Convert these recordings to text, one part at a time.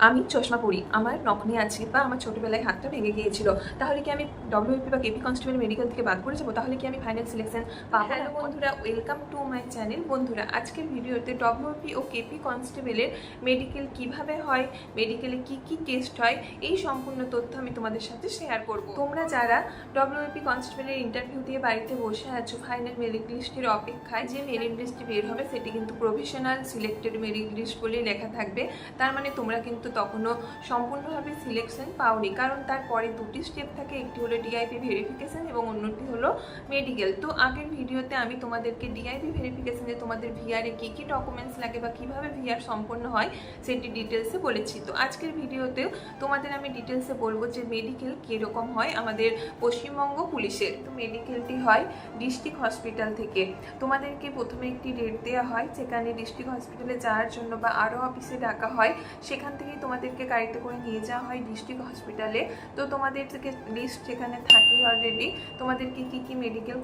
আমি চশমা পরি, আমার নখনি আছে বা আমার ছোটোবেলায় হাতটা ভেঙে গিয়েছিল, তাহলে কি আমি ডব্লিউপি বা কেপি কনস্টেবল মেডিকেল থেকে বাদ পড়ে যাবো? তাহলে কি আমি ফাইনাল সিলেকশন পাবো? হ্যালো বন্ধুরা, ওয়েলকাম টু মাই চ্যানেল। বন্ধুরা, আজকের ভিডিওতে ডব্লিউপি ও কেপি কনস্টেবলের মেডিকেল কিভাবে হয়, মেডিকেলে কি কি টেস্ট হয়, এই সম্পূর্ণ তথ্য আমি তোমাদের সাথে শেয়ার করব। তোমরা যারা ডব্লিউপি কনস্টেবলের ইন্টারভিউ দিয়ে বাড়িতে বসে আছো ফাইনাল মেরিট লিস্টের অপেক্ষায়, যে মেরিট লিস্টটি বের হবে সেটি কিন্তু প্রফেশনাল সিলেক্টেড মেরিট লিস্ট বলেই লেখা থাকবে। তার মানে তোমরা কিন্তু তখনও সম্পূর্ণভাবে সিলেকশন পাওনি, কারণ তারপরে দুটি স্টেপ থাকে, একটি হলো ডিআইপি ভেরিফিকেশন এবং অন্যটি হলো মেডিকেল। তো আগের ভিডিওতে আমি তোমাদেরকে ডিআইপি ভেরিফিকেশনে তোমাদের ভিআরে কী কী ডকুমেন্টস লাগে বা কীভাবে ভিআর সম্পন্ন হয় সেটি ডিটেলসে বলেছি। তো আজকের ভিডিওতেও তোমাদের আমি ডিটেলসে বলবো যে মেডিকেল কীরকম হয় আমাদের পশ্চিমবঙ্গ পুলিশের। তো মেডিকেলটি হয় ডিস্ট্রিক্ট হসপিটাল থেকে। তোমাদেরকে প্রথমে একটি ডেট দেওয়া হয়, যেখানে ডিস্ট্রিক্ট হসপিটালে যাওয়ার জন্য বা আরও অফিসে ডাকা হয়, সেখান থেকেই তোমাদেরকে গাড়িতে করে নিয়ে যাওয়া হয় ডিস্ট্রিক্ট হসপিটালে। তো তোমাদের থেকে লিস্ট সেখানে থাকেই অলরেডি, তোমাদেরকে কী কী মেডিকেল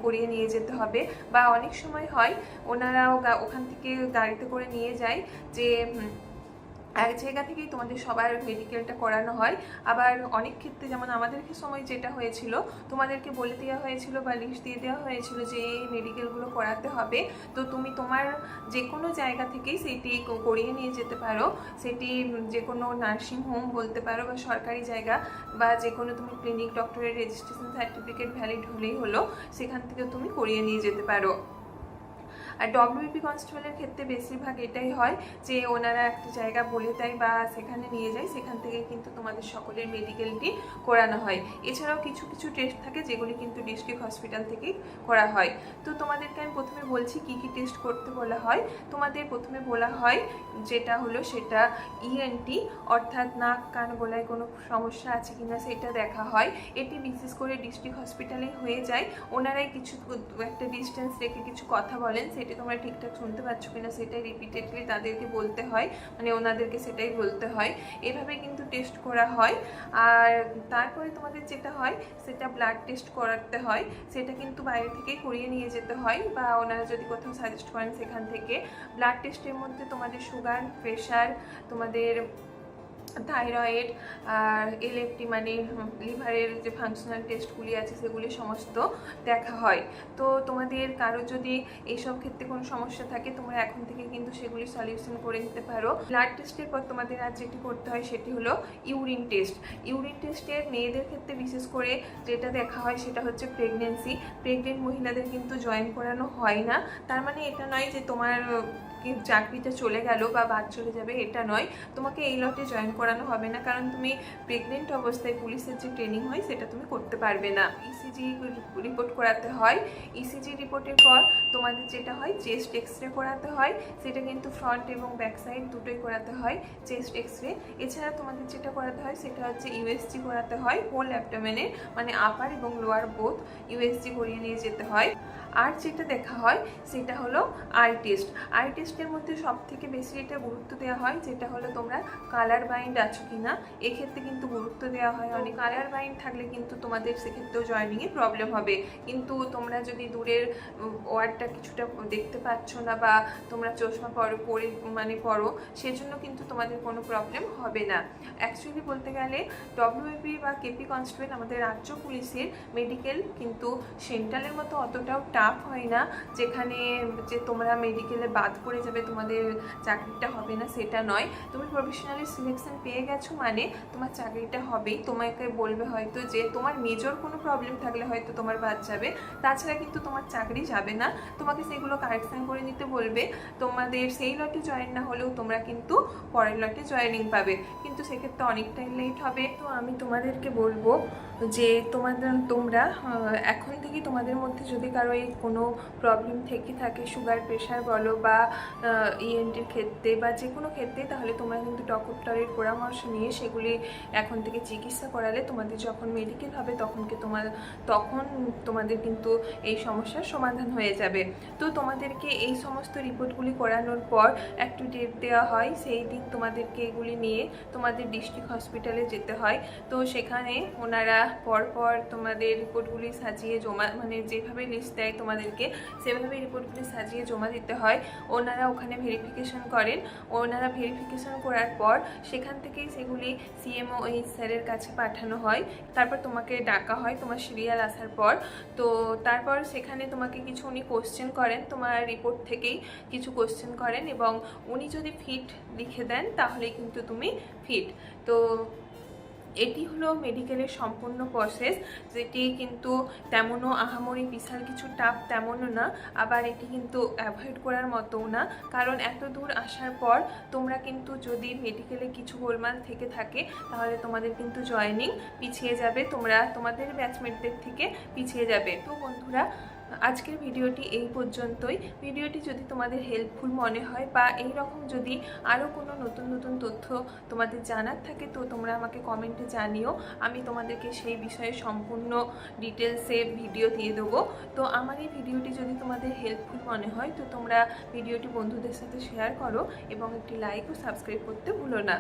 করিয়ে নিয়ে যেতে হবে। বা অনেক সময় হয় ওনারাও ওখান থেকে গাড়িতে করে নিয়ে যায়, যে এক জায়গা থেকেই তোমাদের সবার মেডিকেলটা করানো হয়। আবার অনেক ক্ষেত্রে, যেমন আমাদের সময় যেটা হয়েছিল, তোমাদেরকে বলে দেওয়া হয়েছিল বা লিস্ট দিয়ে দেওয়া হয়েছিল যে এই মেডিকেলগুলো করাতে হবে। তো তুমি তোমার যে কোনো জায়গা থেকেই সেটি করিয়ে নিয়ে যেতে পারো। সেটি যে কোনো নার্সিং হোম বলতে পারো বা সরকারি জায়গা, বা যে কোনো তুমি ক্লিনিক, ডক্টরের রেজিস্ট্রেশন সার্টিফিকেট ভ্যালিড হলেই হলো, সেখান থেকে তুমি করিয়ে নিয়ে যেতে পারো। আর ডব্লিউপি কনস্টেবলের ক্ষেত্রে বেশিরভাগ এটাই হয় যে ওনারা একটা জায়গা বলে দেয় বা সেখানে নিয়ে যায়, সেখান থেকে কিন্তু তোমাদের সকলের মেডিকেলটি করানো হয়। এছাড়াও কিছু কিছু টেস্ট থাকে যেগুলি কিন্তু ডিস্ট্রিক্ট হসপিটাল থেকেই করা হয়। তো তোমাদেরকে আমি প্রথমে বলছি কি কি টেস্ট করতে বলা হয়। তোমাদের প্রথমে বলা হয় যেটা হলো সেটা ইএনটি, অর্থাৎ নাক কান গলায় কোনো সমস্যা আছে কিনা সেটা দেখা হয়। এটি বিশেষ করে ডিস্ট্রিক্ট হসপিটালে হয়ে যায়। ওনারাই কিছু একটা ডিস্টেন্স রেখে কিছু কথা বলেন, সেটি তোমরা ঠিকঠাক শুনতে পাচ্ছ কিনা সেটাই রিপিটেডলি তাদেরকে বলতে হয়, মানে ওনাদেরকে সেটাই বলতে হয়। এভাবে কিন্তু টেস্ট করা হয়। আর তারপরে তোমাদের যেটা হয় সেটা ব্লাড টেস্ট করাতে হয়, সেটা কিন্তু বাইরে থেকেই করিয়ে নিয়ে যেতে হয়, বা ওনারা যদি কোথাও সাজেস্ট করেন সেখান থেকে। ব্লাড টেস্টের মধ্যে তোমাদের সুগার, প্রেশার, তোমাদের থাইরয়েড, আর এলএফটি মানে লিভারের যে ফাংশনাল টেস্টগুলি আছে সেগুলি সমস্ত দেখা হয়। তো তোমাদের কারো যদি এইসব ক্ষেত্রে কোনো সমস্যা থাকে, তোমরা এখন থেকে কিন্তু সেগুলি সলিউশন করে নিতে পারো। ব্লাড টেস্টের পর তোমাদের আর যেটি করতে হয় সেটি হলো ইউরিন টেস্ট। ইউরিন টেস্টের মেয়েদের ক্ষেত্রে বিশেষ করে যেটা দেখা হয় সেটা হচ্ছে প্রেগনেন্সি। প্রেগনেন্ট মহিলাদের কিন্তু জয়েন করানো হয় না। তার মানে এটা নয় যে তোমার চাকরিটা চলে গেল বা বাদ চলে যাবে, এটা নয়। তোমাকে এই লটে জয়েন করানো হবে না, কারণ তুমি প্রেগনেন্ট অবস্থায় পুলিশের যে ট্রেনিং হয় সেটা তুমি করতে পারবে না। ইসিজি রিপোর্ট করাতে হয়। ইসিজি রিপোর্টের পর তোমাদের যেটা হয় চেস্ট এক্সরে করাতে হয়, সেটা কিন্তু ফ্রন্ট এবং ব্যাক সাইড দুটোই করাতে হয় চেস্ট এক্সরে। এছাড়া তোমাদের যেটা করাতে হয় সেটা হচ্ছে ইউএসজি করাতে হয়, হোল অ্যাবডোমেনের মানে আপার এবং লোয়ার বোথ ইউএসজি করিয়ে নিয়ে যেতে হয়। আর যেটা দেখা হয় সেটা হলো আই টেস্ট। আই টেস্টের মধ্যে সব থেকে বেশি এটা গুরুত্ব দেওয়া হয় যেটা হলো তোমরা কালার বাইন্ড আছো কি না, এক্ষেত্রে কিন্তু গুরুত্ব দেওয়া হয় অনেক। কালার বাইন্ড থাকলে কিন্তু তোমাদের সেক্ষেত্রেও জয়েনিংয়ে প্রবলেম হবে। কিন্তু তোমরা যদি দূরের ওয়ার্ডটা কিছুটা দেখতে পাচ্ছ না, বা তোমরা চশমা পড়ো, সেজন্য কিন্তু তোমাদের কোনো প্রবলেম হবে না। অ্যাকচুয়ালি বলতে গেলে ডব্লিউপি বা কেপি কনস্টেবল আমাদের রাজ্য পুলিশের মেডিকেল কিন্তু সেন্ট্রালের মতো অতটাও টাফ হয় না, যেখানে যে তোমরা মেডিকেলে বাদ পড়ে যাবে, তোমাদের চাকরিটা হবে না, সেটা নয়। তুমি প্রফেশনালি সিলেকশন পেয়ে গেছো মানে তোমার চাকরিটা হবেই। তোমাকে বলবে হয়তো যে তোমার মেজর কোনো প্রবলেম থাকলে হয়তো তোমার বাদ যাবে, তাছাড়া কিন্তু তোমার চাকরি যাবে না। তোমাকে সেগুলো কারেকশান করে নিতে বলবে। তোমাদের সেই লটে জয়েন না হলেও তোমরা কিন্তু পরের লটে জয়েনিং পাবে, কিন্তু সেক্ষেত্রে অনেকটাই লেট হবে। তো আমি তোমাদেরকে বলবো যে তোমরা এখন থেকে তোমাদের মধ্যে যদি কারো এই কোনো প্রবলেম থেকে থাকে, সুগার, প্রেশার বলো বা ইএনটির ক্ষেত্রে বা যে কোনো ক্ষেত্রে, তাহলে তোমরা কিন্তু ডক্টরের পরামর্শ নিয়ে সেগুলি এখন থেকে চিকিৎসা করালে তোমাদের যখন মেডিকেল হবে তখন তোমাদের কিন্তু এই সমস্যার সমাধান হয়ে যাবে। তো তোমাদেরকে এই সমস্ত রিপোর্টগুলি করানোর পর একটু ডেট দেওয়া হয়, সেই দিন তোমাদেরকে এগুলি নিয়ে তোমাদের ডিস্ট্রিক্ট হসপিটালে যেতে হয়। তো সেখানে ওনারা পরপর তোমাদের রিপোর্টগুলি সাজিয়ে জমা, মানে যেভাবে লিস্ট দেয় তোমাদেরকে, সেভাবে রিপোর্টগুলি সাজিয়ে জমা দিতে হয়। ওনারা ওখানে ভেরিফিকেশন করেন, ওনারা ভেরিফিকেশন করার পর সেখান থেকেই সেগুলি সিএমও ওই স্যারের কাছে পাঠানো হয়। তারপর তোমাকে ডাকা হয় তোমার সিরিয়াল আসার পর। তো তারপর সেখানে তোমাকে কিছু উনি কোশ্চেন করেন, তোমার রিপোর্ট থেকেই কিছু কোশ্চেন করেন, এবং উনি যদি ফিট লিখে দেন তাহলে কিন্তু তুমি ফিট। তো এটি হলো মেডিকেলের সম্পূর্ণ প্রসেস, যেটি কিন্তু তেমনও আহামরি বিশাল কিছু টাফ তেমনও না, আবার এটি কিন্তু অ্যাভয়েড করার মতোও না। কারণ এত দূর আসার পর তোমরা কিন্তু যদি মেডিকেলে কিছু গোলমাল থেকে থাকে তাহলে তোমাদের কিন্তু জয়েনিং পিছিয়ে যাবে, তোমরা তোমাদের ব্যাচমেটদের থেকে পিছিয়ে যাবে। তো বন্ধুরা, আজকের ভিডিওটি এই পর্যন্তই। ভিডিওটি যদি তোমাদের হেল্পফুল মনে হয় বা এই রকম যদি আরও কোনো নতুন নতুন তথ্য তোমাদের জানার থাকে তো তোমরা আমাকে কমেন্টে জানিও, আমি তোমাদেরকে সেই বিষয়ে সম্পূর্ণ ডিটেলসে ভিডিও দিয়ে দেবো। তো আমার এই ভিডিওটি যদি তোমাদের হেল্পফুল মনে হয় তো তোমরা ভিডিওটি বন্ধুদের সাথে শেয়ার করো এবং একটি লাইক ও সাবস্ক্রাইব করতে ভুলো না।